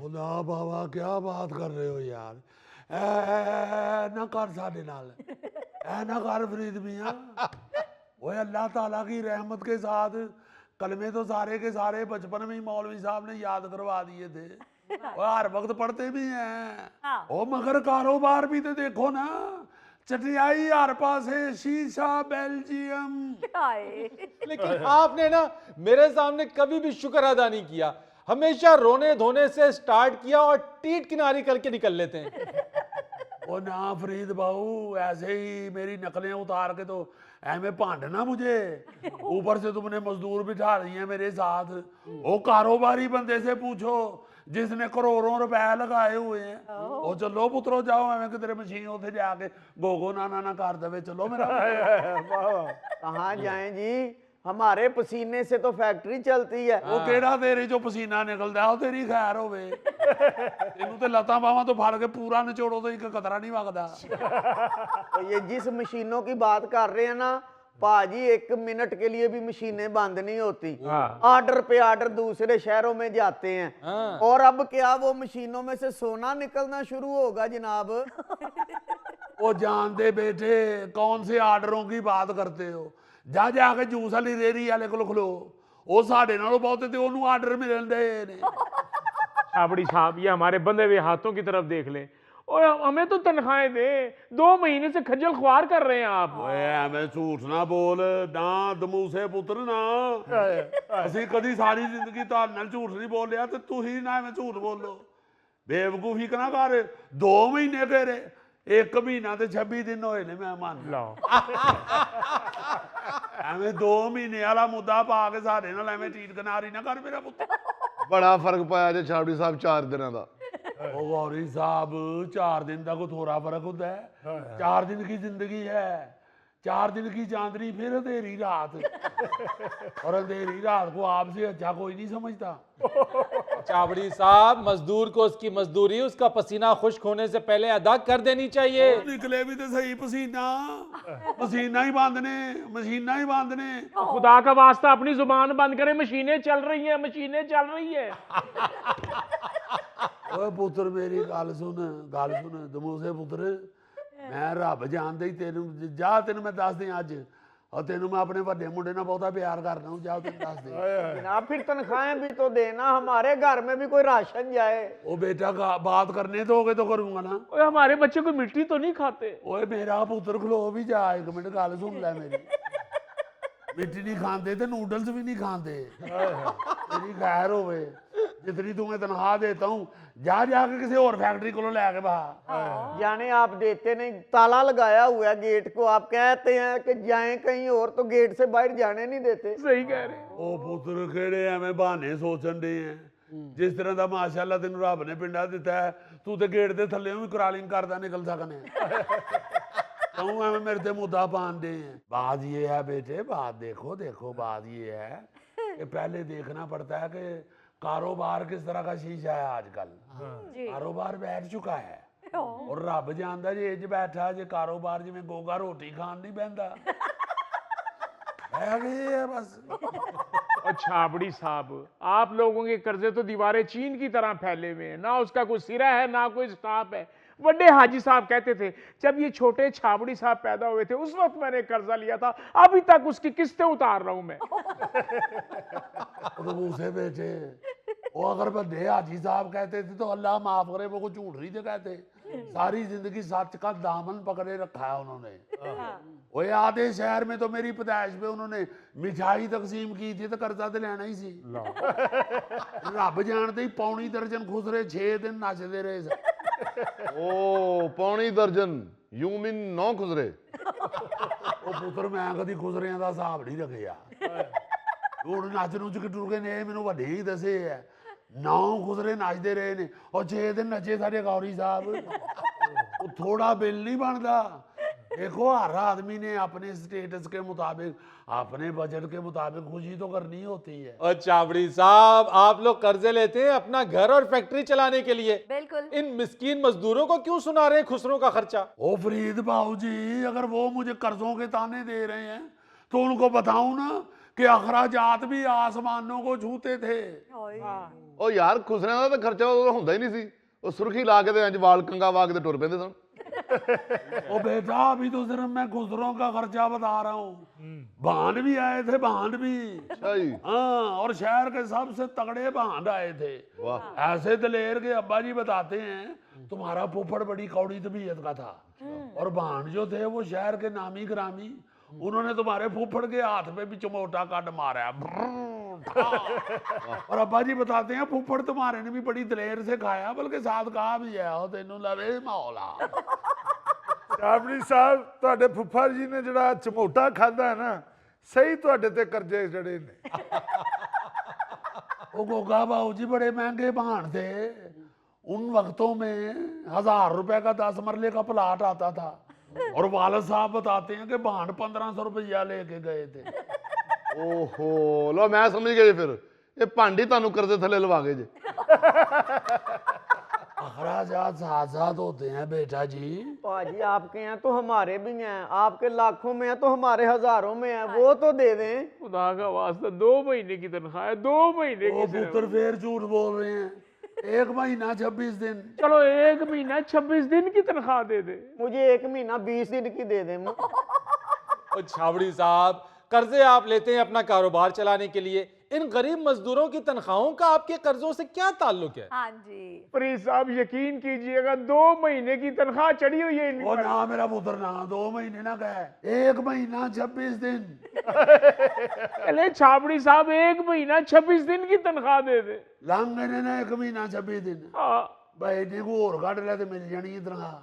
खुदा बाबा क्या बात कर रहे हो यार। ऐ ना कर साडे नाल, ऐ ना कर फरीद मियां। ओए अल्लाह ताला की रहमत के साथ कलमे तो सारे के सारे बचपन में ही मौलवी साहब ने याद करवा दिए थे और हर वक्त पढ़ते भी हैं। हाँ। ओ मगर कारोबार भी तो देखो ना, चटियाई हर पासे, शीशा बेल्जियम। हाय। लेकिन आपने ना मेरे सामने कभी भी शुक्र अदा नहीं किया, हमेशा रोने धोने से स्टार्ट किया और टीट किनारी करके निकल लेते हैं। ओ ना फरीद बाबू, ऐसे ही मेरी नकलें उतार के तो ऐमें भांडना मुझे। ऊपर से तुमने मजदूर बिठा दी है मेरे साथ। ओ कारोबारी बंदे से पूछो जिसने करोड़ों रुपए लगाए हुए हैं। ओ चलो पुत्रो जाओ, ऐਵੇਂ किधरे मशीन उठे जाके गोगो ना ना कर देवे। चलो मेरा कहाँ जाएं जी, हमारे पसीने से तो फैक्ट्री चलती है। ਉਹ ਕਿਹੜਾ ਤੇਰੇ ਚੋਂ ਪਸੀਨਾ ਨਿਕਲਦਾ, ਉਹ ਤੇਰੀ ਖੈਰ ਹੋਵੇ। ਇਹਨੂੰ ਤੇ ਲੱਤਾਂ ਬਾਹਾਂ ਤੋਂ ਫੜ ਕੇ ਪੂਰਾ ਨਿਚੋੜੋ तो ਇੱਕ ਕਤਰਾ नहीं ਵਗਦਾ। तो ये जिस मशीनों की बात कर रहे हैं ना पाजी, 1 मिनट के लिए भी मशीनें बंद नहीं होती। ऑर्डर पे ऑर्डर दूसरे शहरों में जाते हैं। और अब क्या वो मशीनों में से सोना निकलना शुरू होगा जनाब। ਉਹ ਜਾਣਦੇ ਬੇਟੇ कौन से ਆਰਡरों की बात करते हो। ਜਾ ਜਾ ਕੇ ਜੂਸ ਵਾਲੀ ਰੇਹੜੀ ਵਾਲੇ ਕੋਲ ਖਲੋ, ਉਹ ਸਾਡੇ ਨਾਲੋਂ ਬਹੁਤੇ ਤੇ ਉਹਨੂੰ ਆਰਡਰ ਮਿਲਣ ਦੇ ਨੇ। छाबड़ी साहब, ये हमारे बंधे हुए हाथों की तरफ देख लें और हमें तो तनख्वाहें दे, 2 महीने से खज्जल ख्वार कर रहे हैं आप। ਓਏ ਐਵੇਂ ਝੂਠ ਨਾ ਬੋਲ ਨਾ ਦਮੂਸੇ ਪੁੱਤਰ ਨਾ। ਅਸੀਂ ਕਦੀ ਸਾਰੀ ਜ਼ਿੰਦਗੀ ਤੁਹਾਡੇ ਨਾਲ ਝੂਠ ਨਹੀਂ ਬੋਲਿਆ ਤੇ ਤੁਸੀਂ ਨਾ ਐਵੇਂ ਝੂਠ ਬੋਲੋ। ਬੇਵਕੂਫੀ ਨਾ ਕਰ। 2 ਮਹੀਨੇ ਤੇਰੇ, 1 ਮਹੀਨਾ ਤੇ 26 ਦਿਨ ਹੋਏ ਨੇ। ਮੈਂ ਮੰਨ लो ਐਵੇਂ 2 ਮਹੀਨੇ ਵਾਲਾ ਮੁੱਦਾ ਪਾ ਕੇ ਸਾਡੇ ਨਾਲ ਐਵੇਂ ਟੀਟ ਕਨਾਰੀ ਨਾ ਕਰ ਮੇਰਾ ਪੁੱਤ। ਬੜਾ ਫਰਕ ਪਾਇਆ ਜੇ ਛਾਬੜੀ ਸਾਹਿਬ 4 ਦਿਨਾਂ ਦਾ। ਉਹ ਗੌਰੀ ਸਾਹਿਬ 4 दिन का कोई थोड़ा फर्क होता है। 4 दिन की जिंदगी है, 4 दिन की चांदनी फिर अंधेरी रात। और अंधेरी रात को आपसे अच्छा कोई नहीं समझता। चावड़ी साहब, मजदूर को उसकी मजदूरी उसका पसीना खुश्क होने से पहले अदा कर देनी चाहिए। निकले भी तो सही पसीना, पसीना ही बंद ने, मशीना ही बंद ने। खुदा का वास्ता अपनी जुबान बंद करें, मशीनें चल रही हैं, मशीनें चल रही है। ओए पुत्र मेरी गल सुन दमूसे पुत्र, मैं रब जानदा ही तेनू जा, तेनू मैं दस दें अज, और तेनू मैं अपने बड़े मुंडे नाल बहुता प्यार करना हूं। जा तेनू दस दे। जनाब फिर तनख्वाहें भी तो देना, हमारे घर में भी कोई राशन जाए। ओ बेटा बात करने दोगे तो करूंगा ना। ओए हमारे बच्चे को मिट्टी तो नहीं खाते। ओए मेरा पुत्र खलो भी जा, 1 मिनट गल सुन ले मेरी। मिट्टी नहीं खाते तो नूडल्स भी नहीं खाते। तेरी खैर होवे, जितनी तुम्हें तनख्वाह देता हूँ जा जाके किसी और फैक्ट्री को लैके बहा। जाने आप देते नहीं, ताला लगाया हुआ है गेट को, आप कहते हैं कि जाएं कहीं और तो गेट से बाहर जाने नहीं देते। सही कह रहे हैं। ओ पुत्र केड़े एवें बहाने सोचन दे हैं। जिस तरह का माशाअल्लाह तेन रब ने पिंडा दिता है, तू तो गेट के थल्ले भी क्रॉलिंग करदा निकल सकने। तू एवें मेरे ते मुद्दा पान दे हैं। बात ये है बेटे, बात देखो बात ये है कि पहले देखना पड़ता है कि कारोबार किस तरह का शीशा है आजकल। कारोबार बैठ चुका है और रब जानदा जे इंज बैठा जे कारोबार जिवें गोगा रोटी खान नहीं बहंदा। है बस। और छाबड़ी साहब, आप लोगों के कर्जे तो दीवारें चीन की तरह फैले हुए हैं, ना उसका कोई सिरा है ना कोई स्टाफ है। बड़े हाजी साहब कहते थे जब ये छोटे छाबड़ी साहब पैदा हुए थे उस वक्त मैंने कर्जा लिया था, अभी तक उसकी किस्तें उतार रहा हूं मैं। तो मूसे बेटे, वो अगर बड़े हाजी साहब कहते थे तो अल्लाह माफ करे, वो कुछ झूठ नहीं थे कहते। सारी जिंदगी सच का दामन पकड़े रखा है उन्होंने। वो आधे शहर में तो मेरी पैदाइश पे उन्होंने मिठाई तकसीम की थी तो कर्जा तो लेना ही सी। रब जानते ही पौनी दर्जन खुसरे 6 दिन नचते रहे। ओ पौनी दर्जन, यू मीन 9 खुजरे। ਉਹ ਪੁੱਤਰ ਮੈਂ ਕਦੀ ਖੁਸਰਿਆਂ ਦਾ ਹਿਸਾਬ ਨਹੀਂ ਰੱਖਿਆ। ਹੁਣ ਨੱਚ ਨੁੱਚ ਕੇ ਟੁਰ ਗਏ ਨੇ, ਇਹ ਮੈਨੂੰ ਵੱਡੇ ਹੀ ਦੱਸੇ ਆ। 9 ਖੁਸਰੇ ਨੱਚਦੇ ਰਹੇ ਨੇ ਔਰ 6 ਦਿਨ ਨੱਚੇ ਸਾਡੇ ਗੌਰੀ ਸਾਹਿਬ। ਉਹ ਥੋੜਾ ਬਿੱਲ नहीं बनता। देखो हर आदमी ने अपने स्टेटस के मुताबिक, अपने बजट के मुताबिक खुशी तो करनी होती है। और चावड़ी साहब, आप लोग कर्जे लेते हैं अपना घर और फैक्ट्री चलाने के लिए। बिल्कुल। इन मिस्कीन मजदूरों को क्यों सुना रहे हैं खुसरों का खर्चा? ओ फरीद बाबू जी, अगर वो मुझे कर्जों के ताने दे रहे हैं तो उनको बताऊं ना कि अखराजात भी आसमानों को छूते थे। ਉਹ ਯਾਰ ਖੁਸਰਿਆਂ ਦਾ ਤਾਂ ਖਰਚਾ ਉਦੋਂ ਹੁੰਦਾ ਹੀ ਨਹੀਂ ਸੀ। ਉਹ ਸੁਰਖੀ ਲਾ ਕੇ ਤੇ ਇੰਜ ਵਾਲ ਕੰਗਾ ਵਾ ਕੇ ਤੇ ਟੁਰ ਪੈਂਦੇ ਸਨ। ओ बेटा अभी तो सिर्फ मैं खुसरों का खर्चा बता रहा हूँ, भांड भी आए थे, भांड भी। अच्छा जी। हाँ, और शहर के सबसे तगड़े भांड आए थे। वाह। ऐसे दलेर के अब्बा जी बताते हैं तुम्हारा फुफड़ बड़ी कौड़ी तबीयत का था, और भांड जो थे वो शहर के नामी ग्रामी, उन्होंने तुम्हारे फुफड़ के हाथ पे भी चमोटा काट मारा। और अब्बा जी बताते हैं फुफड़ तुम्हारे ने भी बड़ी दलेर से खाया, बल्कि साथ कहा भी है ओ तेनू लवे मौला। ਛਾਬੜੀ ਸਾਹਿਬ ਤੁਹਾਡੇ ਫੁੱਫੜ ਜੀ ਨੇ ਜਿਹੜਾ ਚਮੋਟਾ ਖਾਦਾ ਹੈ ਨਾ, ਸਹੀ ਤੁਹਾਡੇ ਤੇ ਕਰਜ਼ੇ ਜਿਹੜੇ ਨੇ। वो गोगा बाबू जी बड़े महंगे भांड थे। उन वक्तों में 1000 रुपए का 10 मरले का प्लाट आता था, और वालद साहब बताते हैं कि भांड 1500 रुपया लेके गए थे। ਓਹੋ ਲੋ ਮੈਂ ਸਮਝ ਗਿਆ ਜੀ। ਫਿਰ ਇਹ ਭਾਂਡੀ ਤੁਹਾਨੂੰ ਕਰਜ਼ੇ ਥੱਲੇ ਲਵਾ ਗਏ ਜੀ। अखराजात साथ साथ होते हैं बेटा जी। पाजी आपके यहाँ तो हमारे भी हैं, आपके लाखों में है तो हमारे हजारों में है, वो तो दे दें। खुदा का वास्ता 2 महीने की तनख्वाह है, 2 महीने वो की सिर्फ। पुत्र फिर झूठ बोल रहे हैं। 1 महीना 26 दिन। चलो 1 महीना 26 दिन की तनख्वाह दे दे। मुझे 1 महीना 20 दिन की दे दें। और छाबड़ी साहब, कर्जे आप लेते हैं अपना कारोबार चलाने के लिए, इन गरीब मजदूरों की तनख्वाहों का आपके कर्जों से क्या ताल्लुक है? हाँ जी। फरीद साहब यकीन कीजिएगा 2 महीने की तनख्वाह चढ़ी हुई है इन वो पर। ना मेरा पुत्र ना 2 महीने ना कहे, 1 महीना 26 दिन। अरे छाबड़ी साहब 1 महीना 26 दिन की तनख्वाह दे दे। लांगे ने ना 1 महीना 26 दिन। हाँ। भाई ने को और काट लिया तो मिल जानी है तनख्वाह।